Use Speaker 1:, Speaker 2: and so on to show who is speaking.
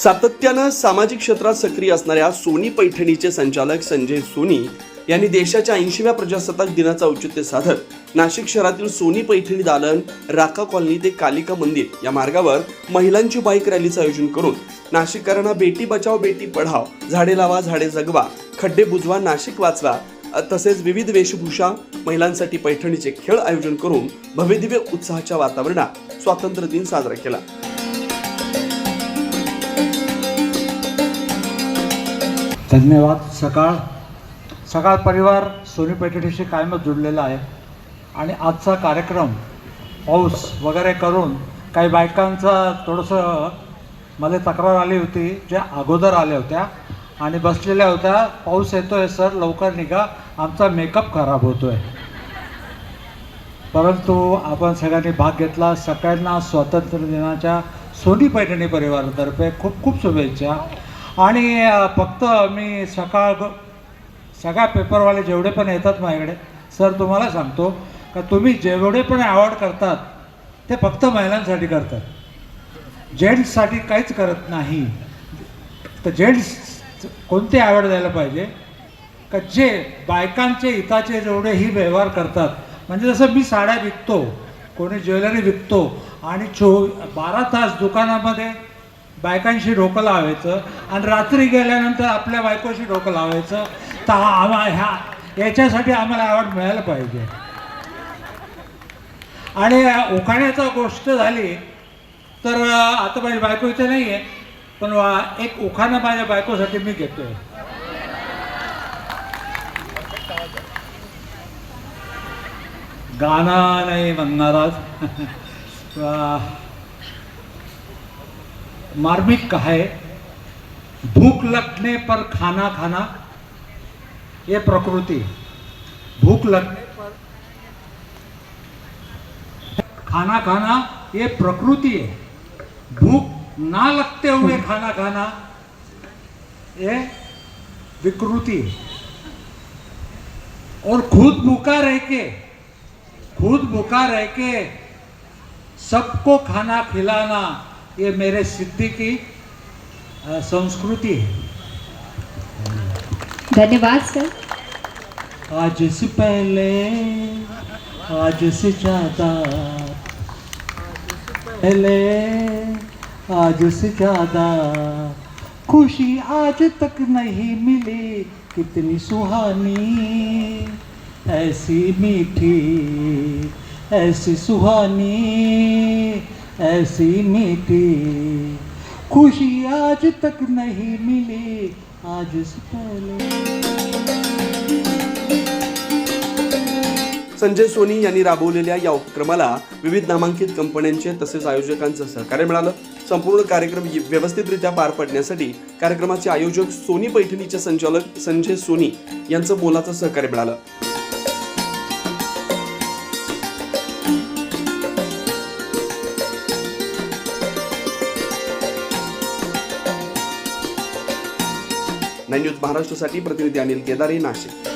Speaker 1: सातत्यानं सामाजिक क्षेत्रात सक्रिय असणाऱ्या सोनी पैठणीचे संचालक संजय सोनी यांनी देशाच्या 80व्या प्रजासत्ताक दिनाचं औचित्य साधत नाशिक शहरातील सोनी पैठणी दालन, राका कॉलनी ते कालिका मंदिर या मार्गावर महिलांची बाईक रॅलीचं आयोजन करून नाशिककरांना बेटी बचाव बेटी पढाव, झाडे लावा झाडे जगवा, खड्डे बुजवा नाशिक वाचवा तसेच विविध वेशभूषा, महिलांसाठी पैठणीचे खेळ आयोजन करून भव्यदिव्य उत्साहाच्या वातावरणात स्वातंत्र्य दिन साजरा केला।
Speaker 2: धन्यवाद। सकाळ परिवार सोनी पैठणीशी कायमच जुळलेला आहे आणि आजचा कार्यक्रम पाऊस वगैरे करून काही बायकांचा थोडंसं मला तक्रार आली होती, ज्या अगोदर आल्या होत्या आणि बसलेल्या होत्या, पाऊस येतोय सर लवकर निघा, आमचा मेकअप खराब होतोय। परंतु आपण सगळ्यांनी भाग घेतला। सगळ्यांना स्वातंत्र्य दिनाच्या सोनी पैठणी परिवारातर्फे खूप खूप शुभेच्छा। आणि फक्त मी सगळ्या पेपरवाले जेवढे पण येतात माझ्याकडे, सर तुम्हाला सांगतो का तुम्ही जेवढे पण अवॉर्ड करतात ते फक्त महिलांसाठी करतात, जेंट्ससाठी काहीच करत नाही। तर जेंट्स कोणते अवॉर्ड द्यायला पाहिजे का जे बायकांचे हिताचे जेवढेही व्यवहार करतात, म्हणजे जसं मी साड्या विकतो, कोणी ज्वेलरी विकतो आणि 12 तास दुकानामध्ये बायकांशी डोकं लावायचं आणि रात्री गेल्यानंतर आपल्या बायकोशी डोकं लावायचं, तर याच्यासाठी आम्हाला अवॉर्ड मिळायला पाहिजे। आणि उखाण्याचा गोष्ट झाली तर आता माझी बायको इथे नाही आहे, पण एक उखाणा माझ्या बायकोसाठी मी घेतोय। गाना नाही म्हणणार आज, मार्मिक है। भूख लगने पर खाना खाना ये प्रकृति, भूख लगने पर खाना खाना ये प्रकृति है, भूख ना लगते हुए खाना खाना ये विकृति है। और खुद भूखा रह के सबको खाना खिलाना ये मेरे सिद्धि की संस्कृति है।
Speaker 3: धन्यवाद सर।
Speaker 2: आज से पहले, आज से ज्यादा, आज से ज्यादा खुशी आज तक नहीं मिली, कितनी सुहानी, ऐसी मीठी, ऐसी सुहानी, ऐसी मीठी खुशी आज तक नहीं मिली, आज से पहले।
Speaker 1: संजय सोनी यांनी राबवलेल्या या उपक्रमाला विविध नामांकित कंपन्यांचे तसेच आयोजकांचं सहकार्य मिळालं। संपूर्ण कार्यक्रम व्यवस्थितरित्या पार पडण्यासाठी कार्यक्रमाचे आयोजक सोनी पैठणीचे संचालक संजय सोनी यांचं मोलाचं सहकार्य मिळालं। न्यूज महाराष्ट्रासाठी प्रतिनिधी अनिल केदारे, नाशिक।